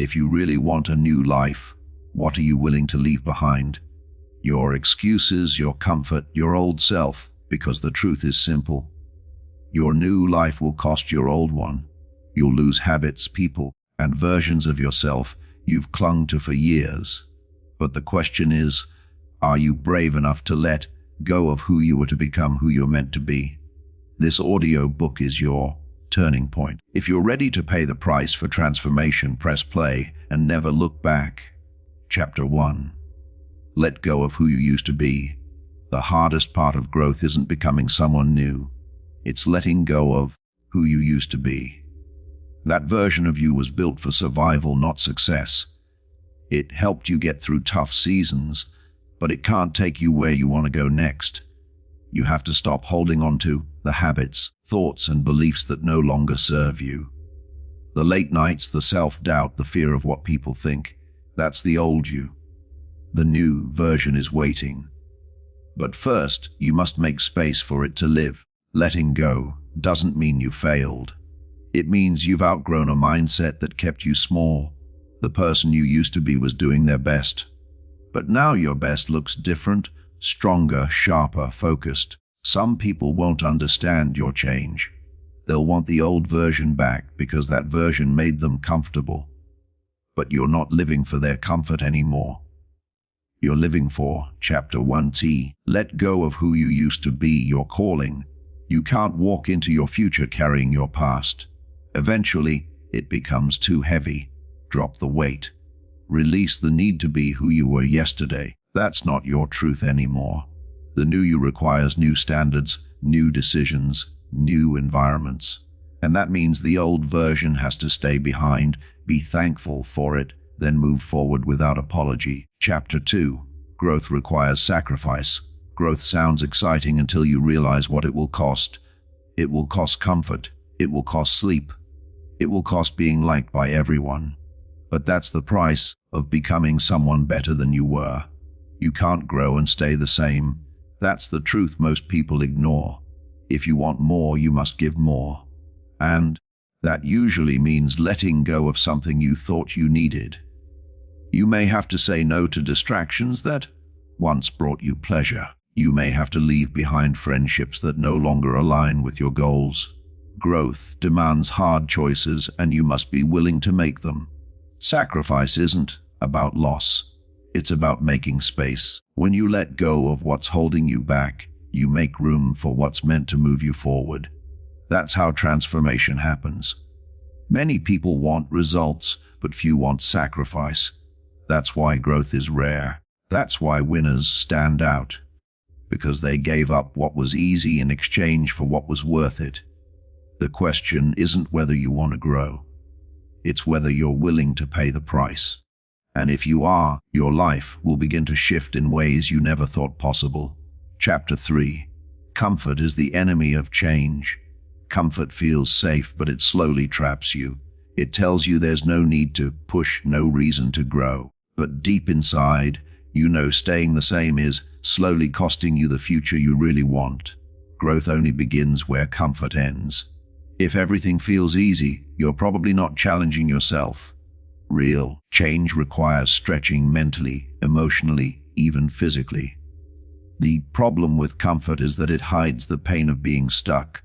If you really want a new life, what are you willing to leave behind? Your excuses, your comfort, your old self, because the truth is simple. Your new life will cost your old one. You'll lose habits, people, and versions of yourself you've clung to for years. But the question is, are you brave enough to let go of who you were to become who you're meant to be? This audio book is your turning point. If you're ready to pay the price for transformation, press play and never look back. Chapter 1. Let go of who you used to be. The hardest part of growth isn't becoming someone new. It's letting go of who you used to be. That version of you was built for survival, not success. It helped you get through tough seasons, but it can't take you where you want to go next. You have to stop holding on to the habits, thoughts, and beliefs that no longer serve you. The late nights, the self-doubt, the fear of what people think, that's the old you. The new version is waiting. But first, you must make space for it to live. Letting go doesn't mean you failed. It means you've outgrown a mindset that kept you small. The person you used to be was doing their best. But now your best looks different, stronger, sharper, focused. Some people won't understand your change. They'll want the old version back because that version made them comfortable. But you're not living for their comfort anymore. You're living for Chapter 1T. Let go of who you used to be, your calling. You can't walk into your future carrying your past. Eventually, it becomes too heavy. Drop the weight. Release the need to be who you were yesterday. That's not your truth anymore. The new you requires new standards, new decisions, new environments. And that means the old version has to stay behind. Be thankful for it, then move forward without apology. Chapter 2. Growth requires sacrifice. Growth sounds exciting until you realize what it will cost. It will cost comfort. It will cost sleep. It will cost being liked by everyone. But that's the price of becoming someone better than you were. You can't grow and stay the same. That's the truth most people ignore. If you want more, you must give more. And that usually means letting go of something you thought you needed. You may have to say no to distractions that once brought you pleasure. You may have to leave behind friendships that no longer align with your goals. Growth demands hard choices, and you must be willing to make them. Sacrifice isn't about loss. It's about making space. When you let go of what's holding you back, you make room for what's meant to move you forward. That's how transformation happens. Many people want results, but few want sacrifice. That's why growth is rare. That's why winners stand out. Because they gave up what was easy in exchange for what was worth it. The question isn't whether you want to grow. It's whether you're willing to pay the price. And if you are, your life will begin to shift in ways you never thought possible. Chapter 3. Comfort is the enemy of change. Comfort feels safe, but it slowly traps you. It tells you there's no need to push, no reason to grow. But deep inside, you know staying the same is slowly costing you the future you really want. Growth only begins where comfort ends. If everything feels easy, you're probably not challenging yourself. Real change requires stretching mentally, emotionally, even physically. The problem with comfort is that it hides the pain of being stuck.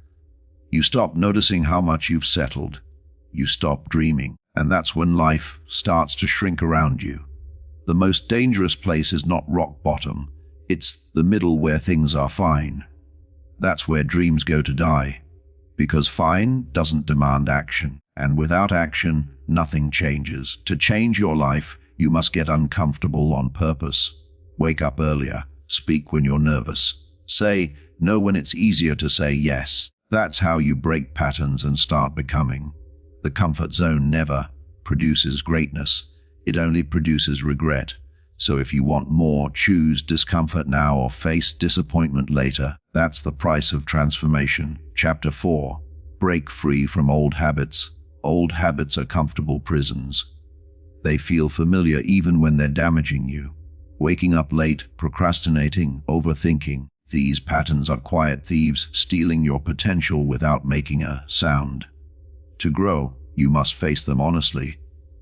You stop noticing how much you've settled. You stop dreaming, and that's when life starts to shrink around you. The most dangerous place is not rock bottom. It's the middle where things are fine. That's where dreams go to die. Because fine doesn't demand action, and without action, nothing changes. To change your life, you must get uncomfortable on purpose. Wake up earlier. Speak when you're nervous. Say no when it's easier to say yes. That's how you break patterns and start becoming. The comfort zone never produces greatness. It only produces regret. So if you want more, choose discomfort now or face disappointment later. That's the price of transformation. Chapter 4. Break free from old habits. Old habits are comfortable prisons. They feel familiar even when they're damaging you. Waking up late, procrastinating, overthinking. These patterns are quiet thieves, stealing your potential without making a sound. To grow, you must face them honestly.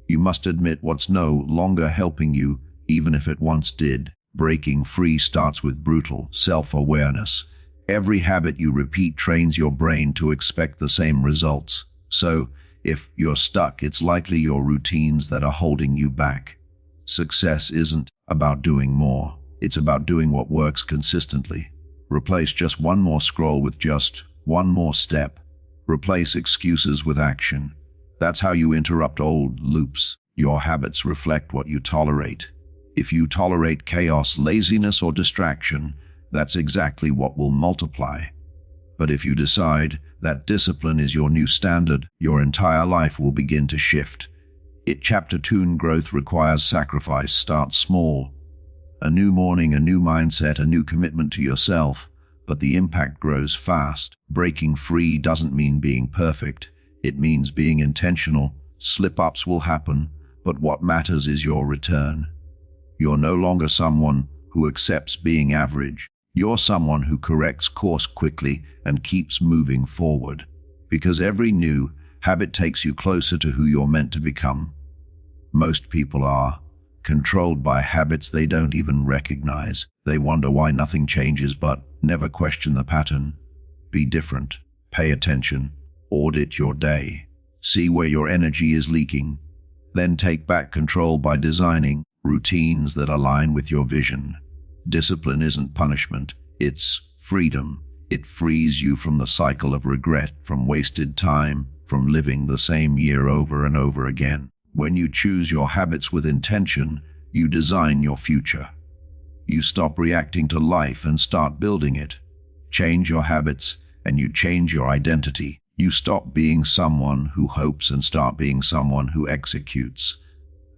You must admit what's no longer helping you, even if it once did. Breaking free starts with brutal self-awareness. Every habit you repeat trains your brain to expect the same results. So, if you're stuck, it's likely your routines that are holding you back. Success isn't about doing more. It's about doing what works consistently. Replace just one more scroll with just one more step. Replace excuses with action. That's how you interrupt old loops. Your habits reflect what you tolerate. If you tolerate chaos, laziness, or distraction, that's exactly what will multiply. But if you decide that discipline is your new standard, your entire life will begin to shift. Chapter 2: Growth requires sacrifice. Start small. A new morning, a new mindset, a new commitment to yourself, but the impact grows fast. Breaking free doesn't mean being perfect. It means being intentional. Slip-ups will happen, but what matters is your return. You're no longer someone who accepts being average. You're someone who corrects course quickly and keeps moving forward. Because every new habit takes you closer to who you're meant to become. Most people are controlled by habits they don't even recognize. They wonder why nothing changes, but never question the pattern. Be different. Pay attention. Audit your day. See where your energy is leaking. Then take back control by designing routines that align with your vision. Discipline isn't punishment, it's freedom. It frees you from the cycle of regret, from wasted time, from living the same year over and over again. When you choose your habits with intention, you design your future. You stop reacting to life and start building it. Change your habits and you change your identity. You stop being someone who hopes and start being someone who executes.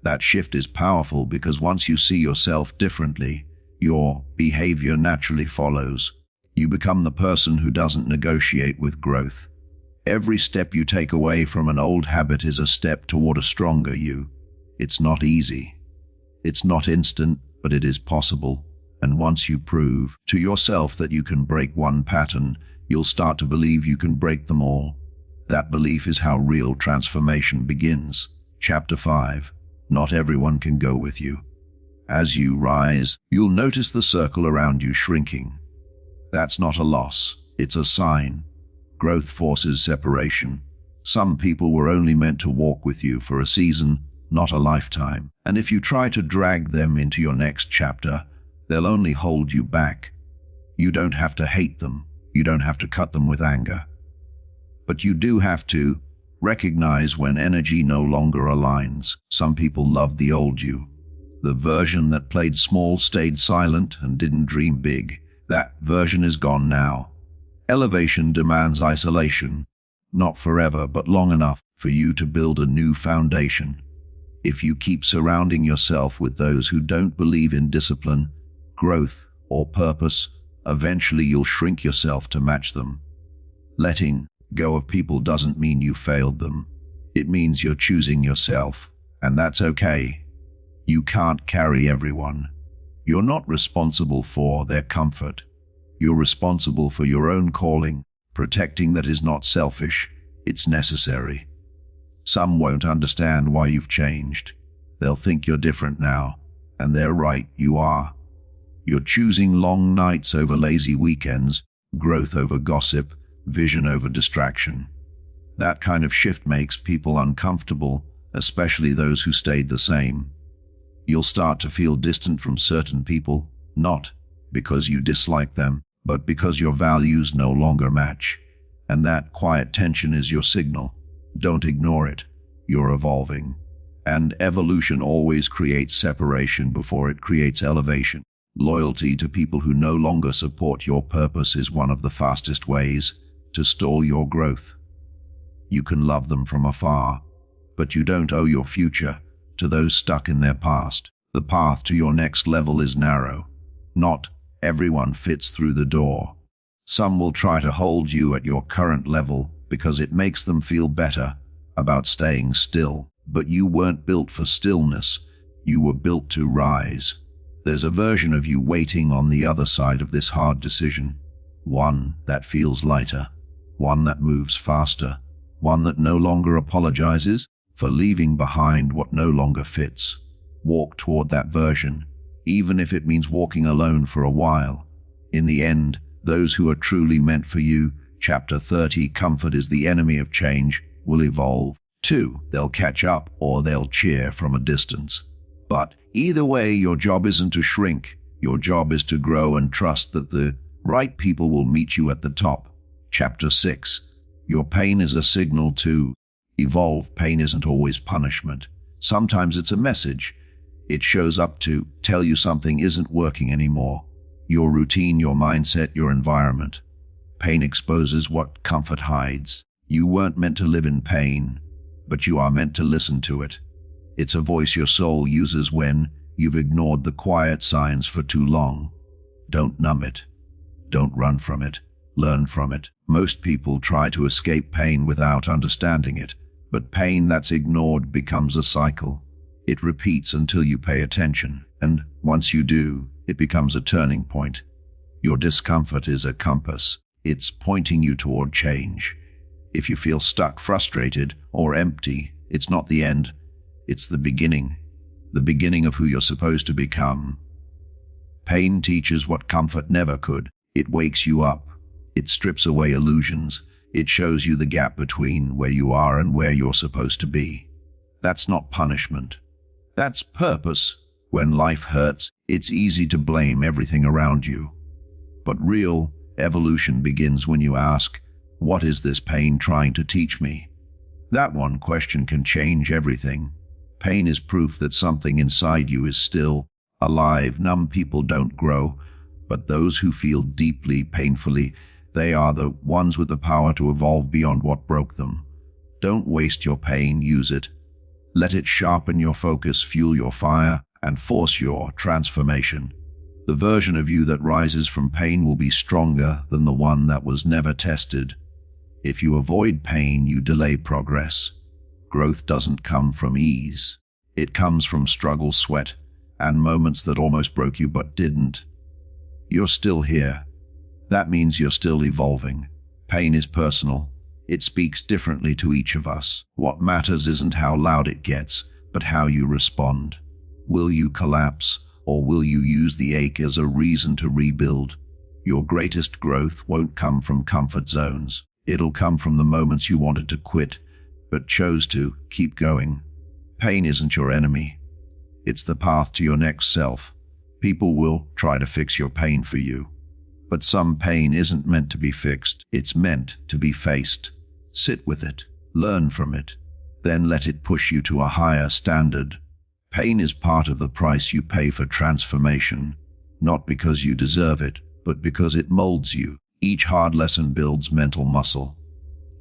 That shift is powerful because once you see yourself differently, your behavior naturally follows. You become the person who doesn't negotiate with growth. Every step you take away from an old habit is a step toward a stronger you. It's not easy. It's not instant, but it is possible. And once you prove to yourself that you can break one pattern, you'll start to believe you can break them all. That belief is how real transformation begins. Chapter 5. Not everyone can go with you. As you rise, you'll notice the circle around you shrinking. That's not a loss, it's a sign. Growth forces separation. Some people were only meant to walk with you for a season, not a lifetime. And if you try to drag them into your next chapter, they'll only hold you back. You don't have to hate them. You don't have to cut them with anger. But you do have to recognize when energy no longer aligns. Some people love the old you. The version that played small, stayed silent, and didn't dream big. That version is gone now. Elevation demands isolation, not forever, but long enough for you to build a new foundation. If you keep surrounding yourself with those who don't believe in discipline, growth, or purpose, eventually you'll shrink yourself to match them. Letting go of people doesn't mean you failed them. It means you're choosing yourself, and that's okay. You can't carry everyone. You're not responsible for their comfort. You're responsible for your own calling. Protecting that is not selfish, it's necessary. Some won't understand why you've changed. They'll think you're different now, and they're right, you are. You're choosing long nights over lazy weekends, growth over gossip, vision over distraction. That kind of shift makes people uncomfortable, especially those who stayed the same. You'll start to feel distant from certain people, not because you dislike them, but because your values no longer match. And that quiet tension is your signal. Don't ignore it. You're evolving. And evolution always creates separation before it creates elevation. Loyalty to people who no longer support your purpose is one of the fastest ways to stall your growth. You can love them from afar, but you don't owe your future to those stuck in their past. The path to your next level is narrow. Not everyone fits through the door. Some will try to hold you at your current level because it makes them feel better about staying still. But you weren't built for stillness. You were built to rise. There's a version of you waiting on the other side of this hard decision. One that feels lighter. One that moves faster. One that no longer apologizes for leaving behind what no longer fits. Walk toward that version, even if it means walking alone for a while. In the end, those who are truly meant for you, Chapter 30, comfort is the enemy of change, will evolve. 2. They'll catch up or they'll cheer from a distance. But either way, your job isn't to shrink. Your job is to grow and trust that the right people will meet you at the top. Chapter 6. Your pain is a signal to evolve. Pain isn't always punishment. Sometimes it's a message. It shows up to tell you something isn't working anymore. Your routine, your mindset, your environment. Pain exposes what comfort hides. You weren't meant to live in pain, but you are meant to listen to it. It's a voice your soul uses when you've ignored the quiet signs for too long. Don't numb it. Don't run from it. Learn from it. Most people try to escape pain without understanding it, but pain that's ignored becomes a cycle. It repeats until you pay attention, and once you do, it becomes a turning point. Your discomfort is a compass. It's pointing you toward change. If you feel stuck, frustrated, or empty, it's not the end. It's the beginning of who you're supposed to become. Pain teaches what comfort never could. It wakes you up. It strips away illusions. It shows you the gap between where you are and where you're supposed to be. That's not punishment. That's purpose. When life hurts, it's easy to blame everything around you. But real evolution begins when you ask, what is this pain trying to teach me? That one question can change everything. Pain is proof that something inside you is still alive. Numb people don't grow, but those who feel deeply, painfully, they are the ones with the power to evolve beyond what broke them. Don't waste your pain, use it. Let it sharpen your focus, fuel your fire, and force your transformation. The version of you that rises from pain will be stronger than the one that was never tested. If you avoid pain, you delay progress. Growth doesn't come from ease. It comes from struggle, sweat, and moments that almost broke you but didn't. You're still here. That means you're still evolving. Pain is personal. It speaks differently to each of us. What matters isn't how loud it gets, but how you respond. Will you collapse, or will you use the ache as a reason to rebuild? Your greatest growth won't come from comfort zones. It'll come from the moments you wanted to quit, but chose to keep going. Pain isn't your enemy. It's the path to your next self. People will try to fix your pain for you. But some pain isn't meant to be fixed. It's meant to be faced. Sit with it. Learn from it. Then let it push you to a higher standard. Pain is part of the price you pay for transformation, not because you deserve it, but because it molds you. Each hard lesson builds mental muscle.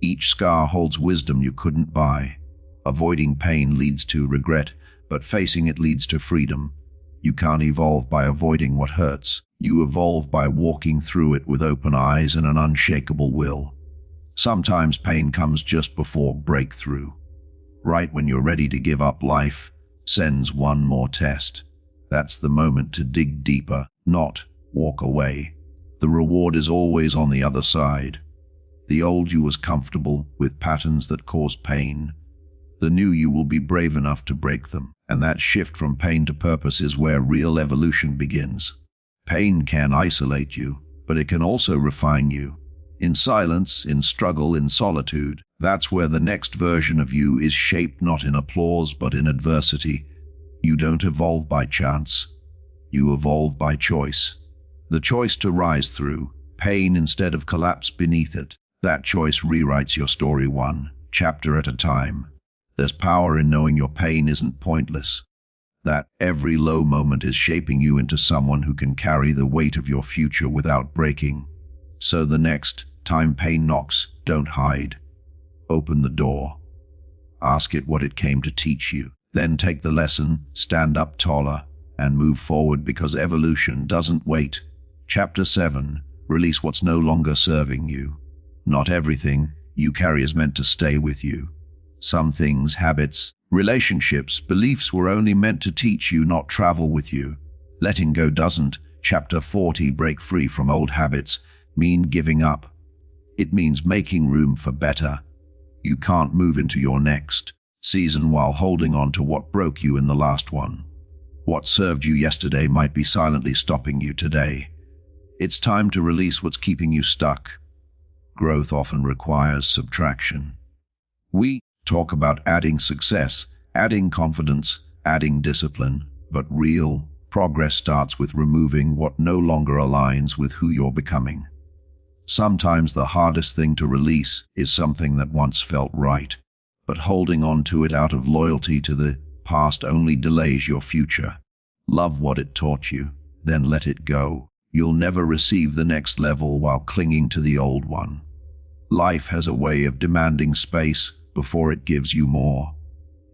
Each scar holds wisdom you couldn't buy. Avoiding pain leads to regret, but facing it leads to freedom. You can't evolve by avoiding what hurts. You evolve by walking through it with open eyes and an unshakable will. Sometimes pain comes just before breakthrough. Right when you're ready to give up, life sends one more test. That's the moment to dig deeper, not walk away. The reward is always on the other side. The old you was comfortable with patterns that caused pain. The new you will be brave enough to break them. And that shift from pain to purpose is where real evolution begins. Pain can isolate you, but it can also refine you. In silence, in struggle, in solitude, that's where the next version of you is shaped, not in applause, but in adversity. You don't evolve by chance. You evolve by choice. The choice to rise through pain instead of collapse beneath it. That choice rewrites your story one chapter at a time. There's power in knowing your pain isn't pointless. That every low moment is shaping you into someone who can carry the weight of your future without breaking. So the next time pain knocks, don't hide. Open the door. Ask it what it came to teach you. Then take the lesson, stand up taller, and move forward, because evolution doesn't wait. Chapter 7. Release what's no longer serving you. Not everything you carry is meant to stay with you. Some things, habits, relationships, beliefs were only meant to teach you, not travel with you. Letting go doesn't. Chapter 40. Break free from old habits mean giving up. It means making room for better. You can't move into your next season while holding on to what broke you in the last one. What served you yesterday might be silently stopping you today. It's time to release what's keeping you stuck. Growth often requires subtraction. We talk about adding success, adding confidence, adding discipline, but real progress starts with removing what no longer aligns with who you're becoming. Sometimes the hardest thing to release is something that once felt right, but holding on to it out of loyalty to the past only delays your future. Love what it taught you, then let it go. You'll never receive the next level while clinging to the old one. Life has a way of demanding space before it gives you more.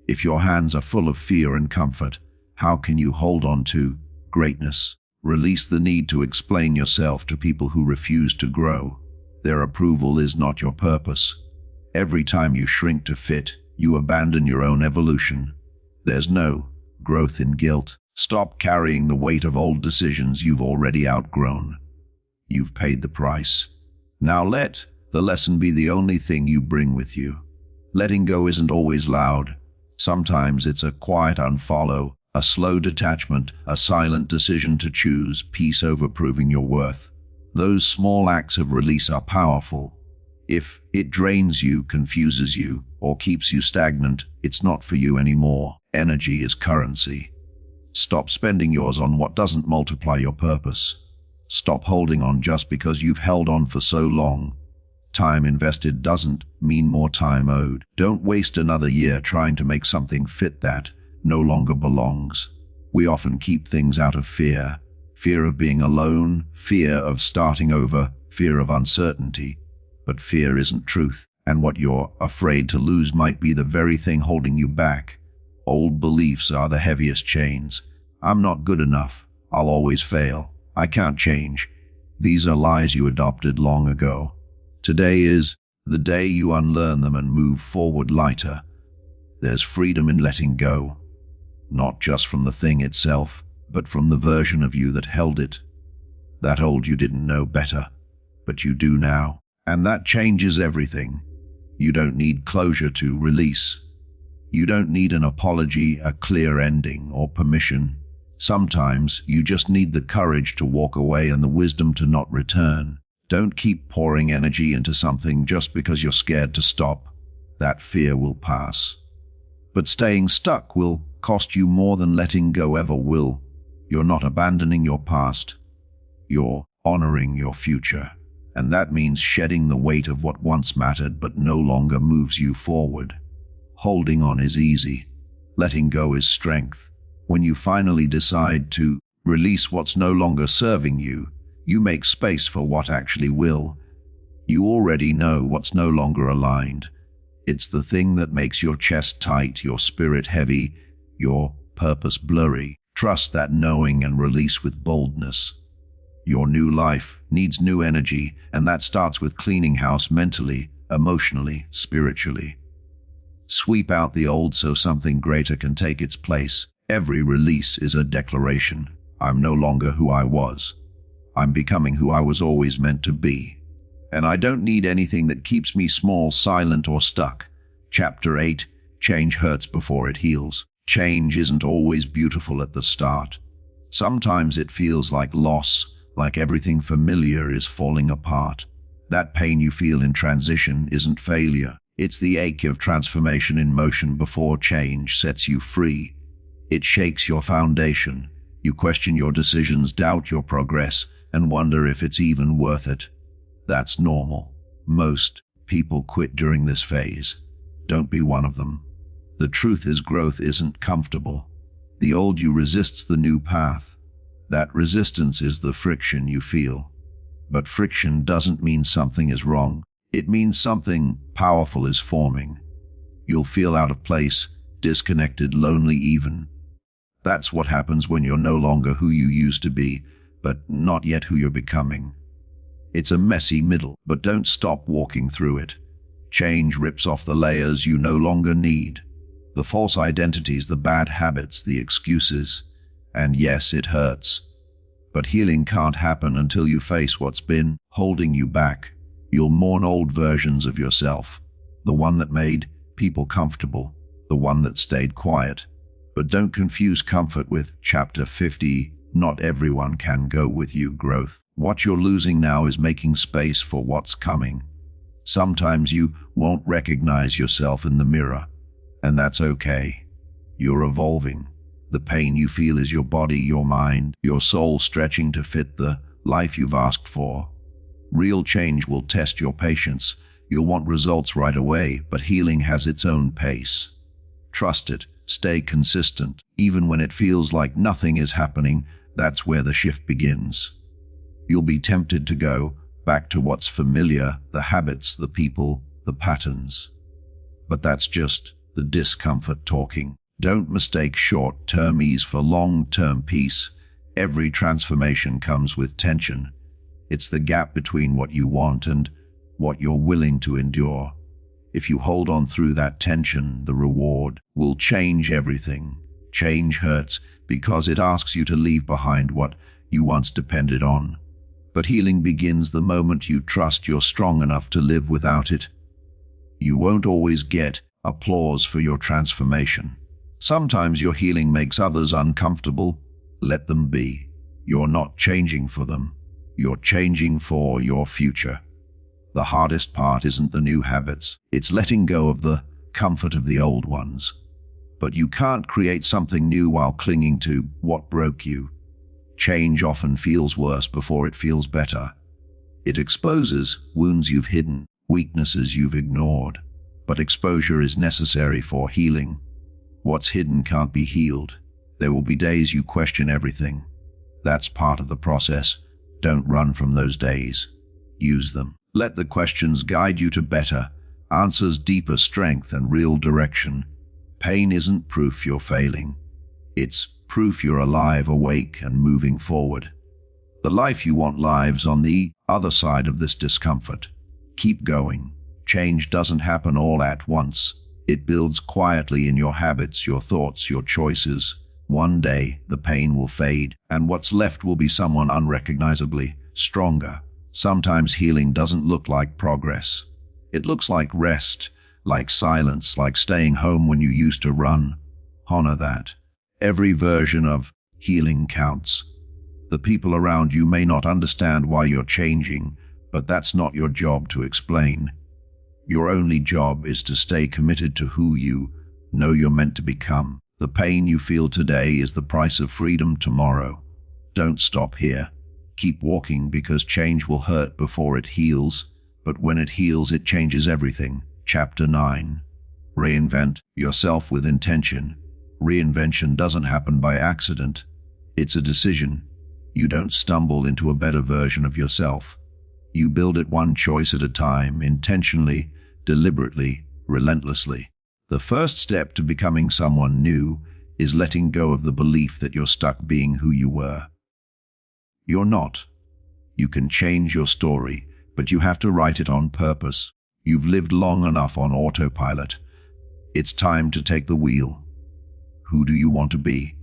If your hands are full of fear and comfort, how can you hold on to greatness? Release the need to explain yourself to people who refuse to grow. Their approval is not your purpose. Every time you shrink to fit, you abandon your own evolution. There's no growth in guilt. Stop carrying the weight of old decisions you've already outgrown. You've paid the price. Now let the lesson be the only thing you bring with you. Letting go isn't always loud. Sometimes it's a quiet unfollow, a slow detachment, a silent decision to choose peace over proving your worth. Those small acts of release are powerful. If it drains you, confuses you, or keeps you stagnant, it's not for you anymore. Energy is currency. Stop spending yours on what doesn't multiply your purpose. Stop holding on just because you've held on for so long. Time invested doesn't mean more time owed. Don't waste another year trying to make something fit that no longer belongs. We often keep things out of fear. Fear of being alone, fear of starting over, fear of uncertainty. But fear isn't truth, and what you're afraid to lose might be the very thing holding you back. Old beliefs are the heaviest chains. I'm not good enough. I'll always fail. I can't change. These are lies you adopted long ago. Today is the day you unlearn them and move forward lighter. There's freedom in letting go, not just from the thing itself, but from the version of you that held it. That old you didn't know better, but you do now. And that changes everything. You don't need closure to release. You don't need an apology, a clear ending, or permission. Sometimes you just need the courage to walk away and the wisdom to not return. Don't keep pouring energy into something just because you're scared to stop. That fear will pass. But staying stuck will cost you more than letting go ever will. You're not abandoning your past. You're honoring your future. And that means shedding the weight of what once mattered but no longer moves you forward. Holding on is easy. Letting go is strength. When you finally decide to release what's no longer serving you, you make space for what actually will. You already know what's no longer aligned. It's the thing that makes your chest tight, your spirit heavy, your purpose blurry. Trust that knowing and release with boldness. Your new life needs new energy, and that starts with cleaning house mentally, emotionally, spiritually. Sweep out the old so something greater can take its place. Every release is a declaration. I'm no longer who I was. I'm becoming who I was always meant to be. And I don't need anything that keeps me small, silent, or stuck. Chapter 8, Change hurts before it heals. Change isn't always beautiful at the start. Sometimes it feels like loss, like everything familiar is falling apart. That pain you feel in transition isn't failure. It's the ache of transformation in motion before change sets you free. It shakes your foundation. You question your decisions, doubt your progress, and wonder if it's even worth it. That's normal. Most people quit during this phase. Don't be one of them. The truth is, growth isn't comfortable. The old you resists the new path. That resistance is the friction you feel. But friction doesn't mean something is wrong. It means something powerful is forming. You'll feel out of place, disconnected, lonely even. That's what happens when you're no longer who you used to be, but not yet who you're becoming. It's a messy middle, but don't stop walking through it. Change rips off the layers you no longer need. The false identities, the bad habits, the excuses. And yes, it hurts. But healing can't happen until you face what's been holding you back. You'll mourn old versions of yourself, the one that made people comfortable, the one that stayed quiet. But don't confuse comfort with Chapter 50. Not everyone can go with you. Growth. What you're losing now is making space for what's coming. Sometimes you won't recognize yourself in the mirror, and that's okay. You're evolving. The pain you feel is your body, your mind, your soul stretching to fit the life you've asked for. Real change will test your patience. You'll want results right away, but healing has its own pace. Trust it. Stay consistent. Even when it feels like nothing is happening, that's where the shift begins. You'll be tempted to go back to what's familiar, the habits, the people, the patterns. But that's just the discomfort talking. Don't mistake short-term ease for long-term peace. Every transformation comes with tension. It's the gap between what you want and what you're willing to endure. If you hold on through that tension, the reward will change everything. Change hurts because it asks you to leave behind what you once depended on. But healing begins the moment you trust you're strong enough to live without it. You won't always get applause for your transformation. Sometimes your healing makes others uncomfortable. Let them be. You're not changing for them. You're changing for your future. The hardest part isn't the new habits. It's letting go of the comfort of the old ones. But you can't create something new while clinging to what broke you. Change often feels worse before it feels better. It exposes wounds you've hidden, weaknesses you've ignored. But exposure is necessary for healing. What's hidden can't be healed. There will be days you question everything. That's part of the process. Don't run from those days. Use them. Let the questions guide you to better answers, deeper strength, and real direction. Pain isn't proof you're failing. It's proof you're alive, awake, and moving forward. The life you want lives on the other side of this discomfort. Keep going. Change doesn't happen all at once. It builds quietly in your habits, your thoughts, your choices. One day, the pain will fade, and what's left will be someone unrecognizably stronger. Sometimes healing doesn't look like progress. It looks like rest, like silence, like staying home when you used to run. Honor that. Every version of healing counts. The people around you may not understand why you're changing, but that's not your job to explain. Your only job is to stay committed to who you know you're meant to become. The pain you feel today is the price of freedom tomorrow. Don't stop here. Keep walking, because change will hurt before it heals, but when it heals, it changes everything. Chapter 9. Reinvent yourself with intention. Reinvention doesn't happen by accident. It's a decision. You don't stumble into a better version of yourself. You build it one choice at a time, intentionally, deliberately, relentlessly. The first step to becoming someone new is letting go of the belief that you're stuck being who you were. You're not. You can change your story, but you have to write it on purpose. You've lived long enough on autopilot. It's time to take the wheel. Who do you want to be?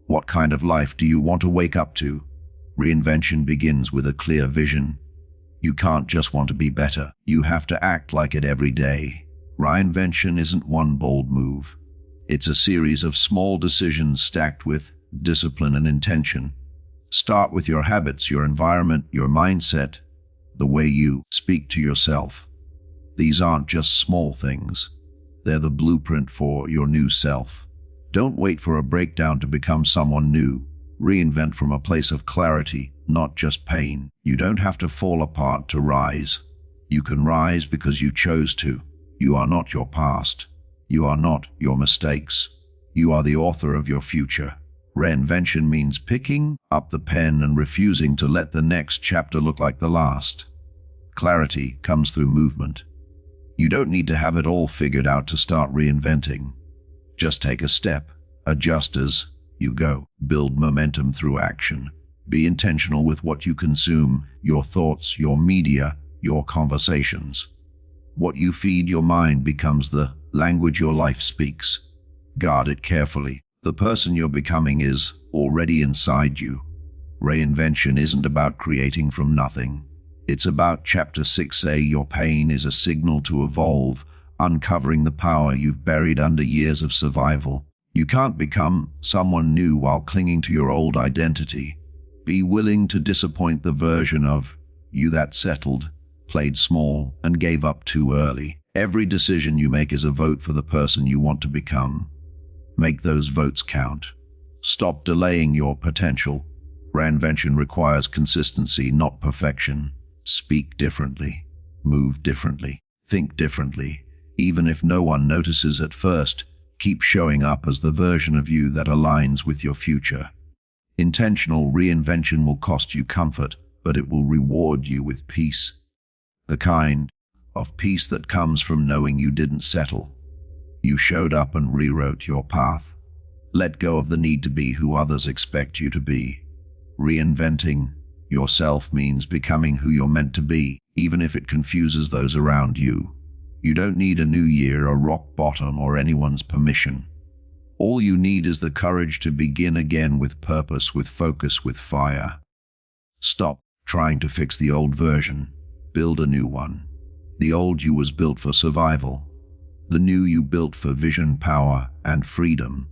What kind of life do you want to wake up to? Reinvention begins with a clear vision. You can't just want to be better. You have to act like it every day. Reinvention isn't one bold move. It's a series of small decisions stacked with discipline and intention. Start with your habits, your environment, your mindset, the way you speak to yourself. These aren't just small things. They're the blueprint for your new self. Don't wait for a breakdown to become someone new. Reinvent from a place of clarity, not just pain. You don't have to fall apart to rise. You can rise because you chose to. You are not your past. You are not your mistakes. You are the author of your future. Reinvention means picking up the pen and refusing to let the next chapter look like the last. Clarity comes through movement. You don't need to have it all figured out to start reinventing. Just take a step, adjust as you go, build momentum through action. Be intentional with what you consume, your thoughts, your media, your conversations. What you feed your mind becomes the language your life speaks. Guard it carefully. The person you're becoming is already inside you. Reinvention isn't about creating from nothing. It's about Chapter 6a. Your pain is a signal to evolve. uncovering the power you've buried under years of survival. You can't become someone new while clinging to your old identity. Be willing to disappoint the version of you that settled, played small, and gave up too early. Every decision you make is a vote for the person you want to become. Make those votes count. Stop delaying your potential. Reinvention requires consistency, not perfection. Speak differently. Move differently. Think differently. Even if no one notices at first, keep showing up as the version of you that aligns with your future. Intentional reinvention will cost you comfort, but it will reward you with peace. The kind of peace that comes from knowing you didn't settle. You showed up and rewrote your path. Let go of the need to be who others expect you to be. Reinventing yourself means becoming who you're meant to be, even if it confuses those around you. You don't need a new year, a rock bottom, or anyone's permission. All you need is the courage to begin again with purpose, with focus, with fire. Stop trying to fix the old version. Build a new one. The old you was built for survival. The new you built for vision, power, and freedom.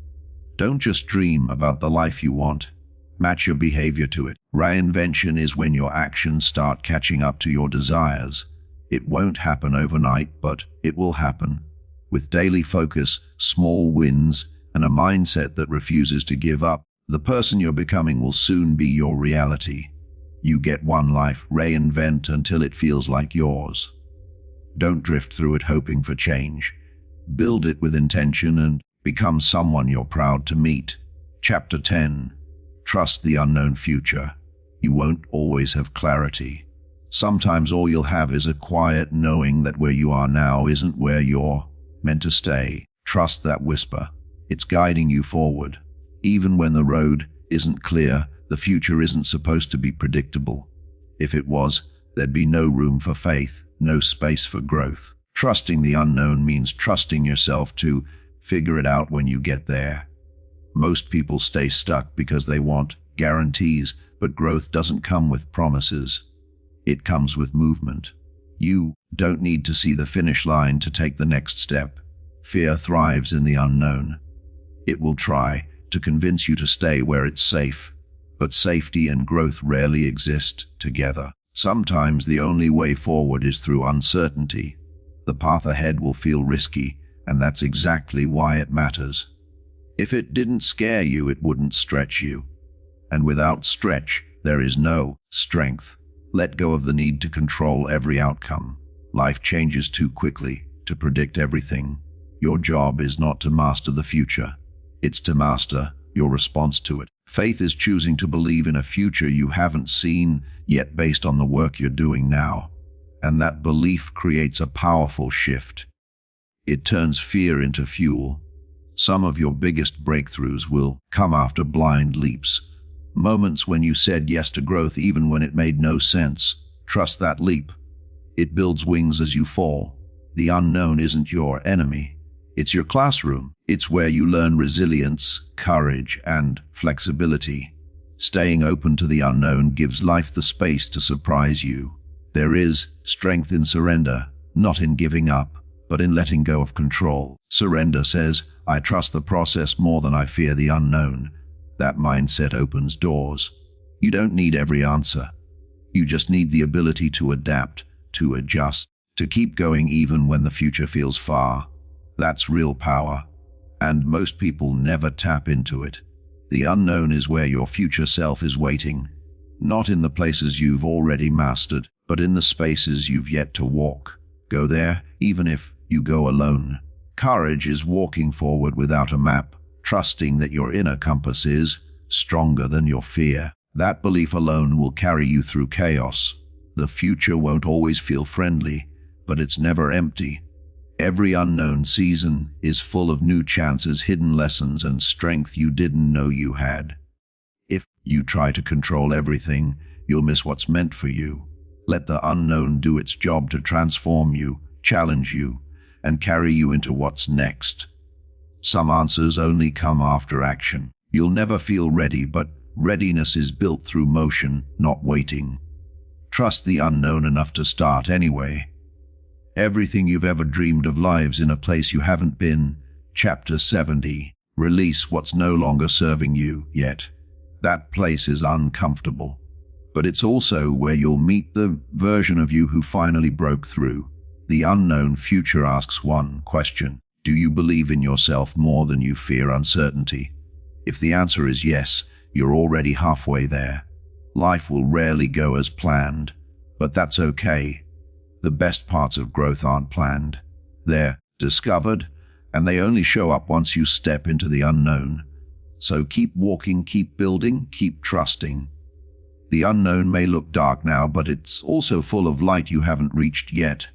Don't just dream about the life you want. Match your behavior to it. Reinvention is when your actions start catching up to your desires. It won't happen overnight, but it will happen. With daily focus, small wins, and a mindset that refuses to give up, the person you're becoming will soon be your reality. You get one life. Reinvent until it feels like yours. Don't drift through it hoping for change. Build it with intention and become someone you're proud to meet. Chapter 10. Trust the unknown future. You won't always have clarity. Sometimes all you'll have is a quiet knowing that where you are now isn't where you're meant to stay. Trust that whisper. It's guiding you forward. Even when the road isn't clear, the future isn't supposed to be predictable. If it was, there'd be no room for faith, no space for growth. Trusting the unknown means trusting yourself to figure it out when you get there. Most people stay stuck because they want guarantees, but growth doesn't come with promises. It comes with movement. You don't need to see the finish line to take the next step. Fear thrives in the unknown. It will try to convince you to stay where it's safe, but safety and growth rarely exist together. Sometimes the only way forward is through uncertainty. The path ahead will feel risky, and that's exactly why it matters. If it didn't scare you, it wouldn't stretch you. And without stretch, there is no strength. Let go of the need to control every outcome. Life changes too quickly to predict everything. Your job is not to master the future. It's to master your response to it. Faith is choosing to believe in a future you haven't seen yet based on the work you're doing now. And that belief creates a powerful shift. It turns fear into fuel. Some of your biggest breakthroughs will come after blind leaps. Moments when you said yes to growth even when it made no sense. Trust that leap. It builds wings as you fall. The unknown isn't your enemy. It's your classroom. It's where you learn resilience, courage, and flexibility. Staying open to the unknown gives life the space to surprise you. There is strength in surrender, not in giving up, but in letting go of control. Surrender says, I trust the process more than I fear the unknown. That mindset opens doors. You don't need every answer. You just need the ability to adapt, to adjust, to keep going even when the future feels far. That's real power, and most people never tap into it. The unknown is where your future self is waiting, not in the places you've already mastered, but in the spaces you've yet to walk. Go there, even if you go alone. Courage is walking forward without a map, trusting that your inner compass is stronger than your fear. That belief alone will carry you through chaos. The future won't always feel friendly, but it's never empty. Every unknown season is full of new chances, hidden lessons, and strength you didn't know you had. If you try to control everything, you'll miss what's meant for you. Let the unknown do its job to transform you, challenge you, and carry you into what's next. Some answers only come after action. You'll never feel ready, but readiness is built through motion, not waiting. Trust the unknown enough to start anyway. Everything you've ever dreamed of lives in a place you haven't been. Chapter 70. Release what's no longer serving you yet. That place is uncomfortable, but it's also where you'll meet the version of you who finally broke through. The unknown future asks one question: do you believe in yourself more than you fear uncertainty? If the answer is yes, you're already halfway there. Life will rarely go as planned, but that's okay. The best parts of growth aren't planned. They're discovered, and they only show up once you step into the unknown. So keep walking, keep building, keep trusting. The unknown may look dark now, but it's also full of light you haven't reached yet.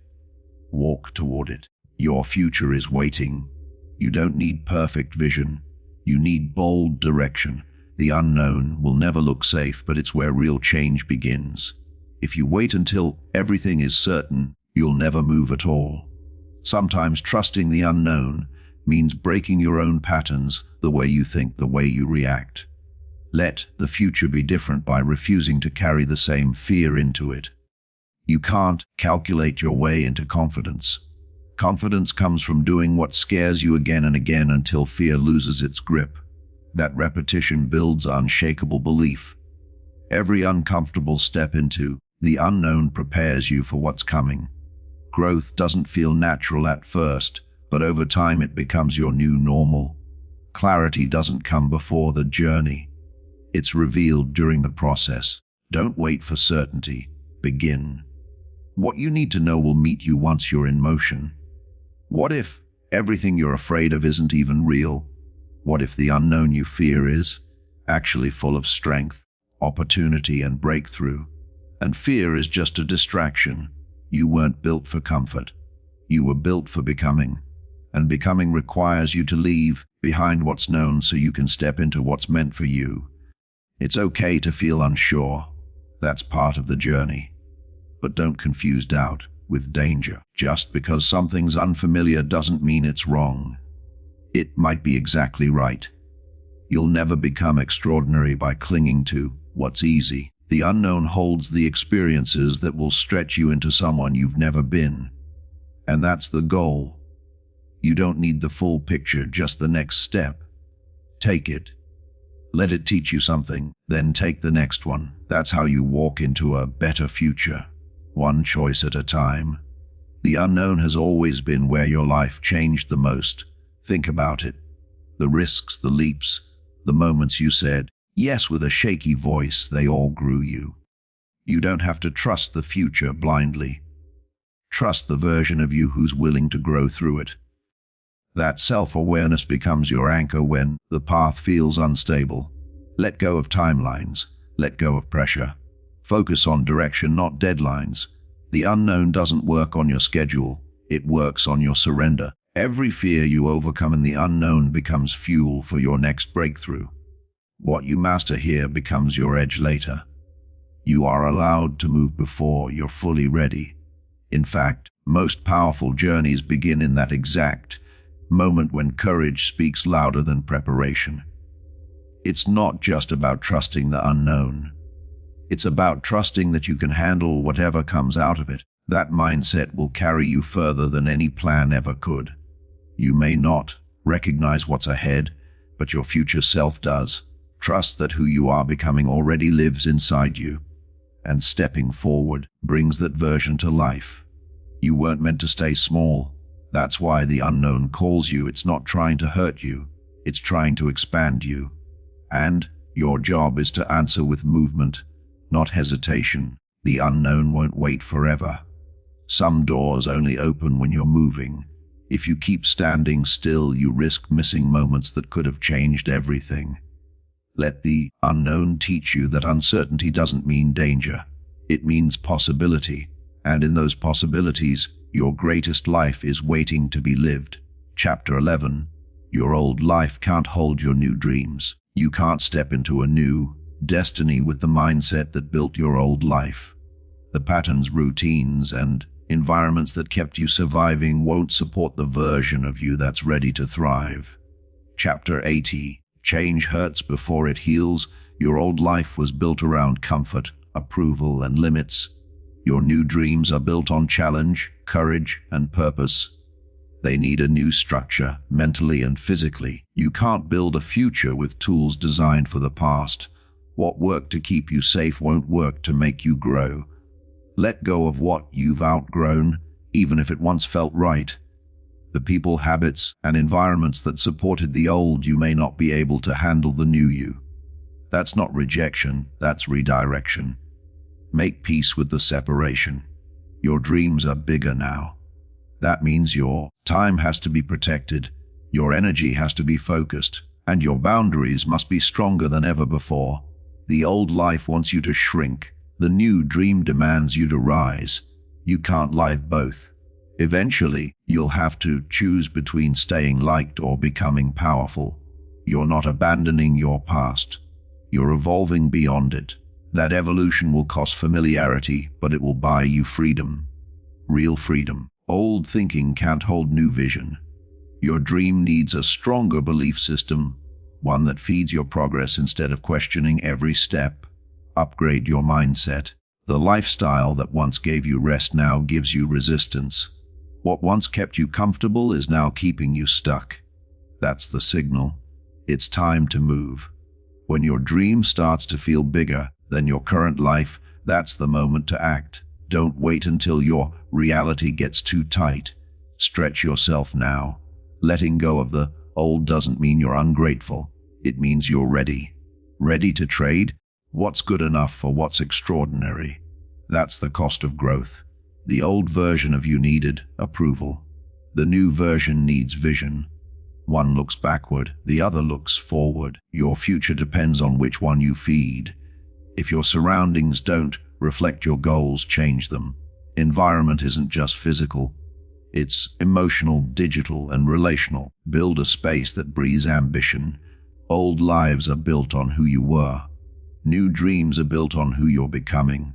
Walk toward it. Your future is waiting. You don't need perfect vision. You need bold direction. The unknown will never look safe, but it's where real change begins. If you wait until everything is certain, you'll never move at all. Sometimes trusting the unknown means breaking your own patterns, the way you think, the way you react. Let the future be different by refusing to carry the same fear into it. You can't calculate your way into confidence. Confidence comes from doing what scares you again and again until fear loses its grip. That repetition builds unshakable belief. Every uncomfortable step into the unknown prepares you for what's coming. Growth doesn't feel natural at first, but over time it becomes your new normal. Clarity doesn't come before the journey. It's revealed during the process. Don't wait for certainty. Begin. What you need to know will meet you once you're in motion. What if everything you're afraid of isn't even real? What if the unknown you fear is actually full of strength, opportunity, and breakthrough? And fear is just a distraction. You weren't built for comfort. You were built for becoming. And becoming requires you to leave behind what's known so you can step into what's meant for you. It's okay to feel unsure. That's part of the journey. But don't confuse doubt with danger. Just because something's unfamiliar doesn't mean it's wrong. It might be exactly right. You'll never become extraordinary by clinging to what's easy. The unknown holds the experiences that will stretch you into someone you've never been. And that's the goal. You don't need the full picture, just the next step. Take it. Let it teach you something, then take the next one. That's how you walk into a better future, one choice at a time. The unknown has always been where your life changed the most. Think about it. The risks, the leaps, the moments you said yes with a shaky voice, they all grew you. You don't have to trust the future blindly. Trust the version of you who's willing to grow through it. That self-awareness becomes your anchor when the path feels unstable. Let go of timelines. Let go of pressure. Focus on direction, not deadlines. The unknown doesn't work on your schedule. It works on your surrender. Every fear you overcome in the unknown becomes fuel for your next breakthrough. What you master here becomes your edge later. You are allowed to move before you're fully ready. In fact, most powerful journeys begin in that exact moment when courage speaks louder than preparation. It's not just about trusting the unknown. It's about trusting that you can handle whatever comes out of it. That mindset will carry you further than any plan ever could. You may not recognize what's ahead, but your future self does. Trust that who you are becoming already lives inside you, and stepping forward brings that version to life. You weren't meant to stay small. That's why the unknown calls you. It's not trying to hurt you. It's trying to expand you. And your job is to answer with movement, not hesitation. The unknown won't wait forever. Some doors only open when you're moving. If you keep standing still, you risk missing moments that could have changed everything. Let the unknown teach you that uncertainty doesn't mean danger. It means possibility. And in those possibilities, your greatest life is waiting to be lived. Chapter 11. Your old life can't hold your new dreams. You can't step into a new destiny with the mindset that built your old life. The patterns, routines, and environments that kept you surviving won't support the version of you that's ready to thrive. Chapter 80. Change hurts before it heals. Your old life was built around comfort, approval, and limits. Your new dreams are built on challenge, courage, and purpose. They need a new structure, mentally and physically. You can't build a future with tools designed for the past. What worked to keep you safe won't work to make you grow. Let go of what you've outgrown, even if it once felt right. The people, habits, and environments that supported the old you may not be able to handle the new you. That's not rejection, that's redirection. Make peace with the separation. Your dreams are bigger now. That means your time has to be protected, your energy has to be focused, and your boundaries must be stronger than ever before. The old life wants you to shrink. The new dream demands you to rise. You can't live both. Eventually, you'll have to choose between staying liked or becoming powerful. You're not abandoning your past. You're evolving beyond it. That evolution will cost familiarity, but it will buy you freedom. Real freedom. Old thinking can't hold new vision. Your dream needs a stronger belief system, one that feeds your progress instead of questioning every step. Upgrade your mindset. The lifestyle that once gave you rest now gives you resistance. What once kept you comfortable is now keeping you stuck. That's the signal. It's time to move. When your dream starts to feel bigger than your current life, that's the moment to act. Don't wait until your reality gets too tight. Stretch yourself now. Letting go of the old doesn't mean you're ungrateful. It means you're ready. Ready to trade what's good enough for what's extraordinary. That's the cost of growth. The old version of you needed approval. The new version needs vision. One looks backward, the other looks forward. Your future depends on which one you feed. If your surroundings don't reflect your goals, change them. Environment isn't just physical. It's emotional, digital, and relational. Build a space that breathes ambition. Old lives are built on who you were. New dreams are built on who you're becoming.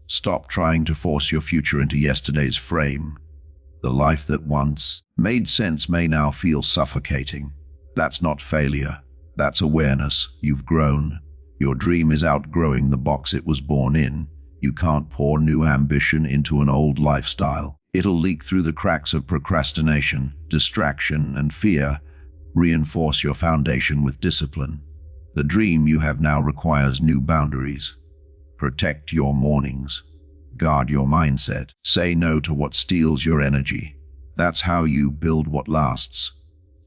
Stop trying to force your future into yesterday's frame. The life that once made sense may now feel suffocating. That's not failure. That's awareness. You've grown. Your dream is outgrowing the box it was born in. You can't pour new ambition into an old lifestyle. It'll leak through the cracks of procrastination, distraction, and fear. Reinforce your foundation with discipline. The dream you have now requires new boundaries. Protect your mornings. Guard your mindset. Say no to what steals your energy. That's how you build what lasts.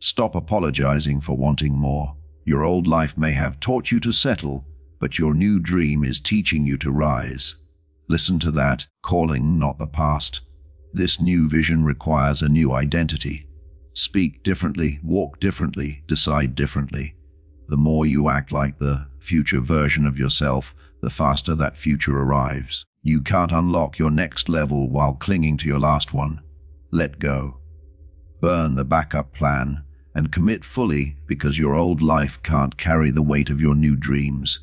Stop apologizing for wanting more. Your old life may have taught you to settle, but your new dream is teaching you to rise. Listen to that calling, not the past. This new vision requires a new identity. Speak differently, walk differently, decide differently. The more you act like the future version of yourself, the faster that future arrives. You can't unlock your next level while clinging to your last one. Let go. Burn the backup plan and commit fully, because your old life can't carry the weight of your new dreams.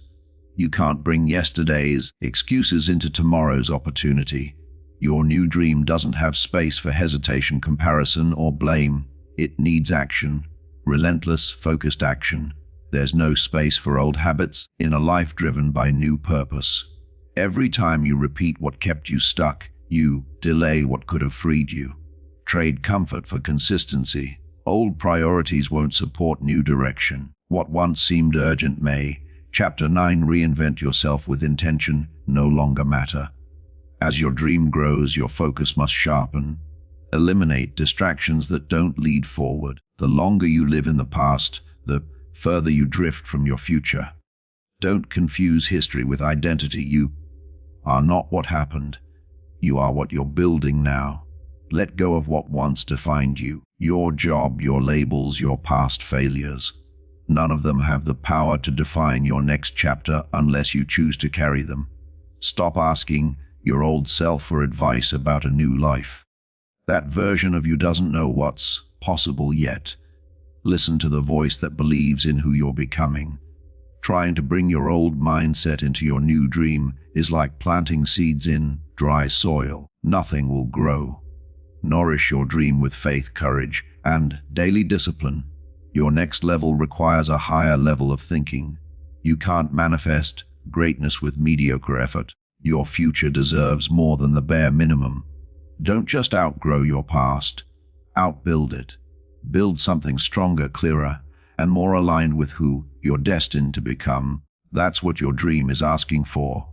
You can't bring yesterday's excuses into tomorrow's opportunity. Your new dream doesn't have space for hesitation, comparison, or blame. It needs action. Relentless, focused action. There's no space for old habits in a life driven by new purpose. Every time you repeat what kept you stuck, you delay what could have freed you. Trade comfort for consistency. Old priorities won't support new direction. What once seemed urgent may. Chapter 9. Reinvent yourself with intention no longer matter. As your dream grows, your focus must sharpen. Eliminate distractions that don't lead forward. The longer you live in the past, the further you drift from your future. Don't confuse history with identity. You are not what happened. You are what you're building now. Let go of what once defined you. Your job, your labels, your past failures. None of them have the power to define your next chapter unless you choose to carry them. Stop asking your old self for advice about a new life. That version of you doesn't know what's possible yet. Listen to the voice that believes in who you're becoming. Trying to bring your old mindset into your new dream is like planting seeds in dry soil. Nothing will grow. Nourish your dream with faith, courage, and daily discipline. Your next level requires a higher level of thinking. You can't manifest greatness with mediocre effort. Your future deserves more than the bare minimum. Don't just outgrow your past, outbuild it. Build something stronger, clearer, and more aligned with who you're destined to become. That's what your dream is asking for.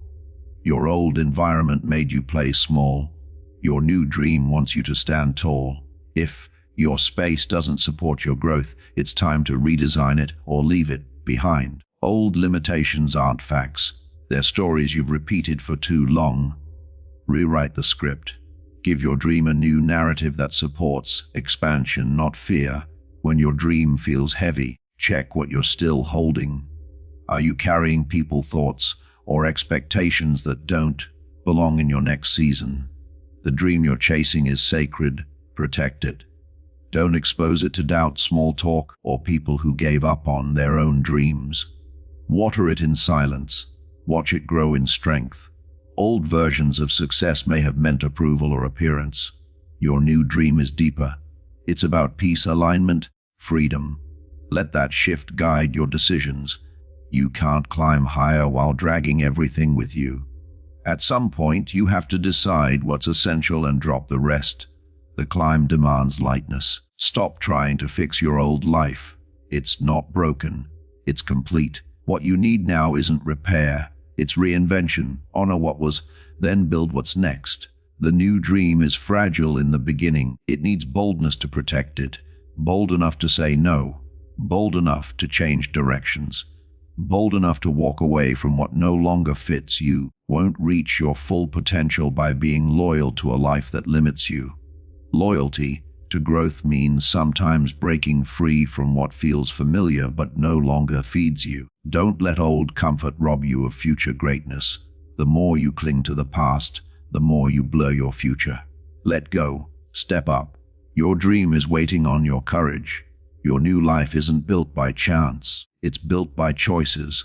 Your old environment made you play small. Your new dream wants you to stand tall. If your space doesn't support your growth, it's time to redesign it or leave it behind. Old limitations aren't facts. They're stories you've repeated for too long. Rewrite the script. Give your dream a new narrative that supports expansion, not fear. When your dream feels heavy, check what you're still holding. Are you carrying people thoughts or expectations that don't belong in your next season? The dream you're chasing is sacred. Protect it. Don't expose it to doubt, small talk, or people who gave up on their own dreams. Water it in silence. Watch it grow in strength. Old versions of success may have meant approval or appearance. Your new dream is deeper. It's about peace, alignment, freedom. Let that shift guide your decisions. You can't climb higher while dragging everything with you. At some point, you have to decide what's essential and drop the rest. The climb demands lightness. Stop trying to fix your old life. It's not broken. It's complete. What you need now isn't repair. It's reinvention. Honor what was, then build what's next. The new dream is fragile in the beginning. It needs boldness to protect it. Bold enough to say no. Bold enough to change directions. Bold enough to walk away from what no longer fits you. Won't reach your full potential by being loyal to a life that limits you. Loyalty to growth means sometimes breaking free from what feels familiar but no longer feeds you. Don't let old comfort rob you of future greatness. The more you cling to the past, the more you blur your future. Let go. Step up. Your dream is waiting on your courage. Your new life isn't built by chance. It's built by choices.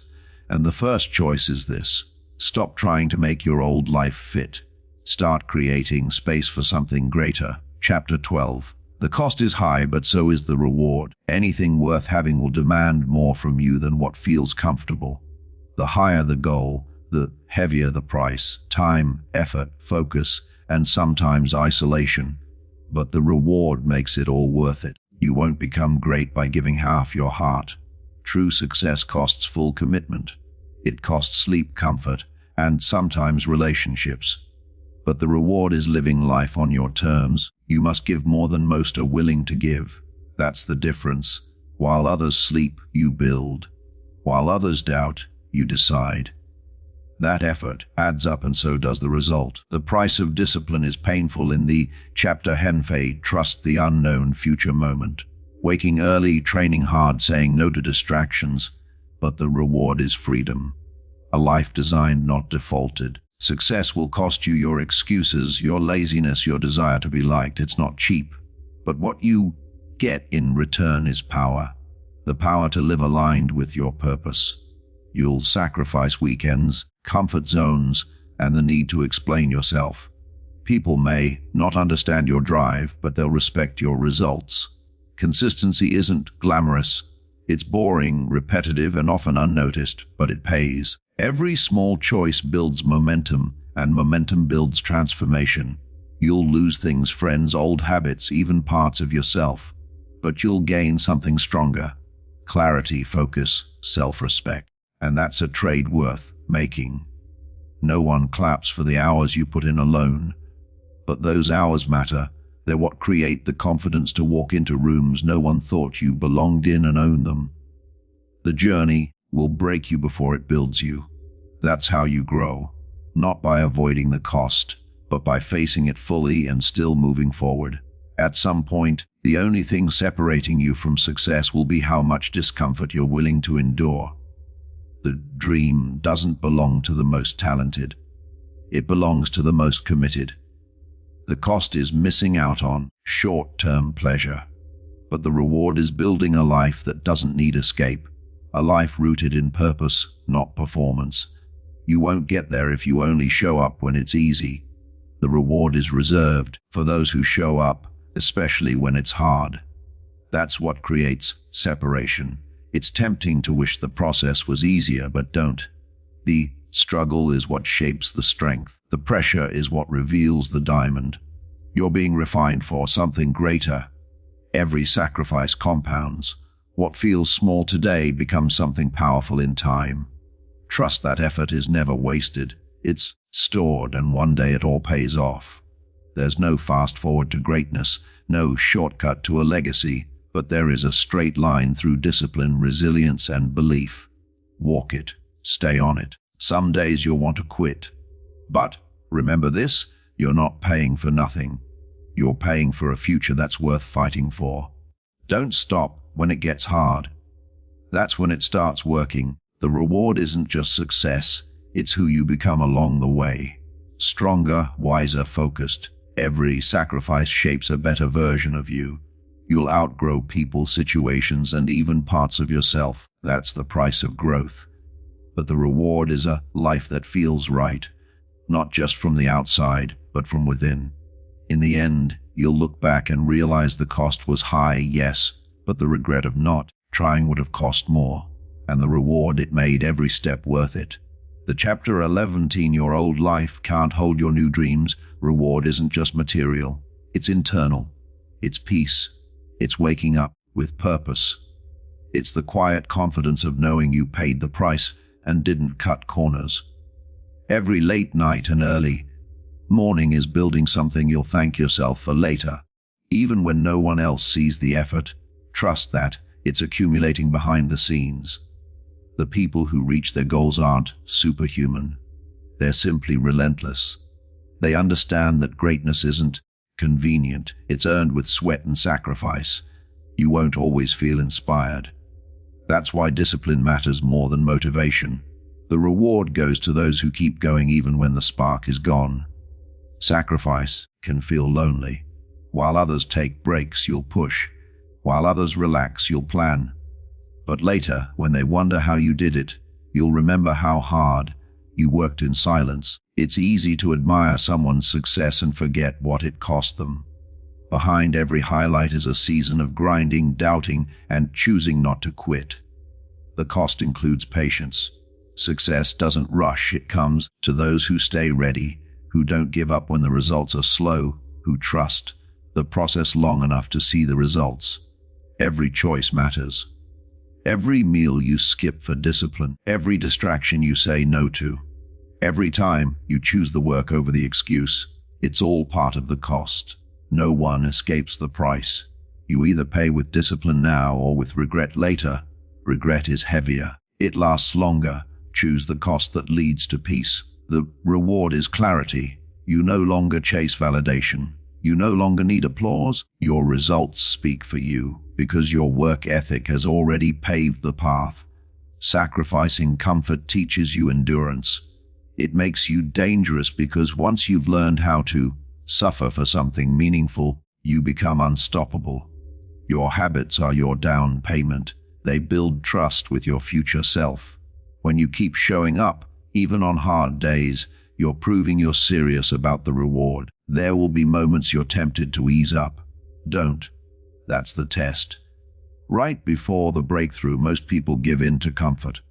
And the first choice is this. Stop trying to make your old life fit. Start creating space for something greater. Chapter 12. The cost is high, but so is the reward. Anything worth having will demand more from you than what feels comfortable. The higher the goal, the heavier the price. Time, effort, focus, and sometimes isolation. But the reward makes it all worth it. You won't become great by giving half your heart. True success costs full commitment. It costs sleep, comfort, and sometimes relationships. But the reward is living life on your terms. You must give more than most are willing to give. That's the difference. While others sleep, you build. While others doubt, you decide. That effort adds up, and so does the result. The price of discipline is painful. In the chapter Henfei, trust the unknown future moment. Waking early, training hard, saying no to distractions. But the reward is freedom. A life designed, not defaulted. Success will cost you your excuses, your laziness, your desire to be liked. It's not cheap. But what you get in return is power. The power to live aligned with your purpose. You'll sacrifice weekends, comfort zones, and the need to explain yourself. People may not understand your drive, but they'll respect your results. Consistency isn't glamorous. It's boring, repetitive, and often unnoticed, but it pays. Every small choice builds momentum, and momentum builds transformation. You'll lose things, friends, old habits, even parts of yourself. But you'll gain something stronger. Clarity, focus, self-respect. And that's a trade worth making. No one claps for the hours you put in alone. But those hours matter. They're what create the confidence to walk into rooms no one thought you belonged in and own them. The journey will break you before it builds you. That's how you grow, not by avoiding the cost, but by facing it fully and still moving forward. At some point, the only thing separating you from success will be how much discomfort you're willing to endure. The dream doesn't belong to the most talented. It belongs to the most committed. The cost is missing out on short-term pleasure, but the reward is building a life that doesn't need escape. A life rooted in purpose, not performance. You won't get there if you only show up when it's easy. The reward is reserved for those who show up, especially when it's hard. That's what creates separation. It's tempting to wish the process was easier, but don't. The Struggle is what shapes the strength. The pressure is what reveals the diamond. You're being refined for something greater. Every sacrifice compounds. What feels small today becomes something powerful in time. Trust that effort is never wasted. It's stored, and one day it all pays off. There's no fast forward to greatness, no shortcut to a legacy, but there is a straight line through discipline, resilience, and belief. Walk it. Stay on it. Some days you'll want to quit. But remember this, you're not paying for nothing. You're paying for a future that's worth fighting for. Don't stop when it gets hard. That's when it starts working. The reward isn't just success, it's who you become along the way. Stronger, wiser, focused. Every sacrifice shapes a better version of you. You'll outgrow people, situations, and even parts of yourself. That's the price of growth. But the reward is a life that feels right, not just from the outside, but from within. In the end, you'll look back and realize the cost was high, yes, but the regret of not trying would have cost more, and the reward it made every step worth it. The chapter 11-year-old life can't hold your new dreams. Reward isn't just material, it's internal. It's peace. It's waking up with purpose. It's the quiet confidence of knowing you paid the price and didn't cut corners. Every late night and early morning is building something you'll thank yourself for later. Even when no one else sees the effort, trust that it's accumulating behind the scenes. The people who reach their goals aren't superhuman. They're simply relentless. They understand that greatness isn't convenient. It's earned with sweat and sacrifice. You won't always feel inspired. That's why discipline matters more than motivation. The reward goes to those who keep going even when the spark is gone. Sacrifice can feel lonely. While others take breaks, you'll push. While others relax, you'll plan. But later, when they wonder how you did it, you'll remember how hard you worked in silence. It's easy to admire someone's success and forget what it cost them. Behind every highlight is a season of grinding, doubting, and choosing not to quit. The cost includes patience. Success doesn't rush, it comes to those who stay ready, who don't give up when the results are slow, who trust the process long enough to see the results. Every choice matters. Every meal you skip for discipline, every distraction you say no to, every time you choose the work over the excuse, it's all part of the cost. No one escapes the price. You either pay with discipline now or with regret later. Regret is heavier. It lasts longer. Choose the cost that leads to peace. The reward is clarity. You no longer chase validation. You no longer need applause. Your results speak for you because your work ethic has already paved the path. Sacrificing comfort teaches you endurance. It makes you dangerous because once you've learned how to suffer for something meaningful, you become unstoppable. Your habits are your down payment. They build trust with your future self. When you keep showing up, even on hard days, you're proving you're serious about the reward. There will be moments you're tempted to ease up. Don't. That's the test. Right before the breakthrough, most people give in to comfort.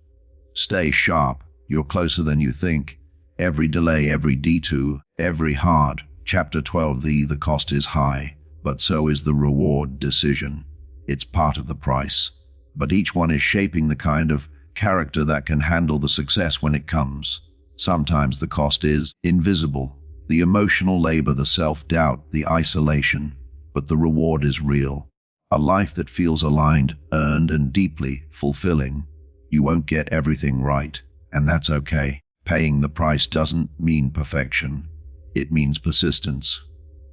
Stay sharp. You're closer than you think. Every delay, every detour, every hard. Chapter 12, the cost is high, but so is the reward decision. It's part of the price. But each one is shaping the kind of character that can handle the success when it comes. Sometimes the cost is invisible. The emotional labor, the self-doubt, the isolation. But the reward is real. A life that feels aligned, earned, and deeply fulfilling. You won't get everything right, and that's okay. Paying the price doesn't mean perfection. It means persistence.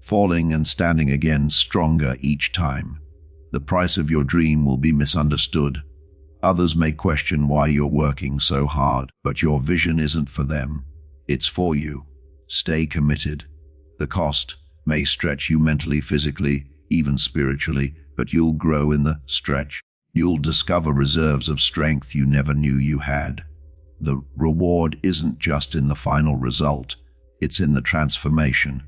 Falling and standing again stronger each time. The price of your dream will be misunderstood. Others may question why you're working so hard, but your vision isn't for them. It's for you. Stay committed. The cost may stretch you mentally, physically, even spiritually, but you'll grow in the stretch. You'll discover reserves of strength you never knew you had. The reward isn't just in the final result, it's in the transformation.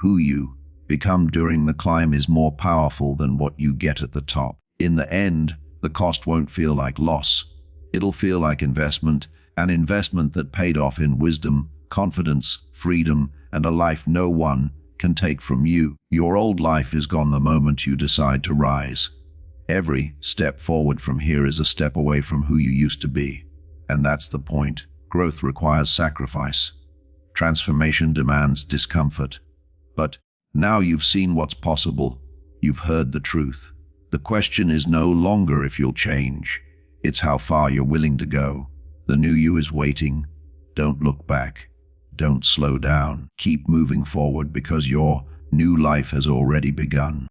Who you become during the climb is more powerful than what you get at the top. In the end, the cost won't feel like loss. It'll feel like investment, An investment that paid off in wisdom, confidence, freedom, and a life no one can take from you. Your old life is gone the moment you decide to rise. Every step forward from here is a step away from who you used to be. And that's the point. Growth requires sacrifice. Transformation demands discomfort. But now you've seen what's possible. You've heard the truth. The question is no longer if you'll change. It's how far you're willing to go. The new you is waiting. Don't look back. Don't slow down. Keep moving forward because your new life has already begun.